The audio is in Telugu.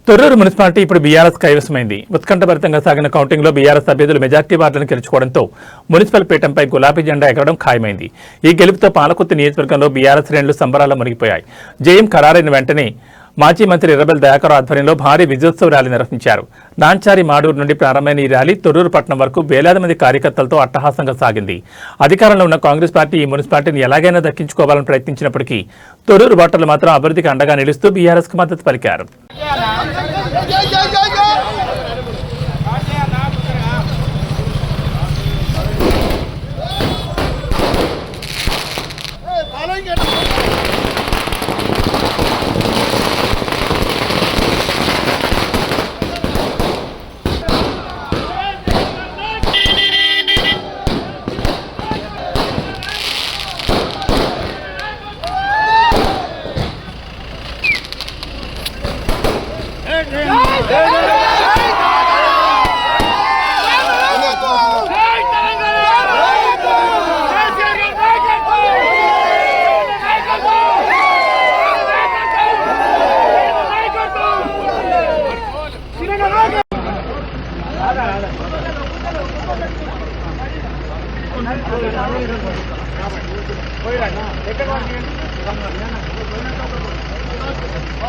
తొర్రూరు మున్సిపాలిటీ ఇప్పుడు బీఆర్ఎస్ కైవసమైంది. ఉత్కంఠభరితంగా సాగిన కౌంటింగ్లో బీఆర్ఎస్ అభ్యర్థులు మెజార్టీ వార్డులను గెలుచుకోవడంతో మున్సిపల్ పీఠంపై గులాబీ జెండా ఎగరడం ఖాయమైంది. ఈ గెలుపుతో పాలకుర్తి నియోజకవర్గంలో బీఆర్ఎస్ శ్రేణులు సంబరాల్లో మునిగిపోయాయి. జయం ఖరారైన వెంటనే మాజీ మంత్రి ఎర్రబెల్లి దయాకర్ ఆధ్వర్యంలో భారీ విజయోత్సవ ర్యాలీ నిర్వహించారు. నాంచారి మాడూరు నుండి ప్రారంభమైన ఈ ర్యాలీ తొర్రూరు పట్టణం వరకు వేలాది మంది కార్యకర్తలతో అట్టహాసంగా సాగింది. అధికారంలో ఉన్న కాంగ్రెస్ పార్టీ ఈ మున్సిపాలిటీని ఎలాగైనా దక్కించుకోవాలని ప్రయత్నించినప్పటికీ తొర్రూరు ఓటర్లు మాత్రం అభివృద్ధికి అండగా నిలుస్తూ బీఆర్ఎస్కు మద్దతు పలికారు.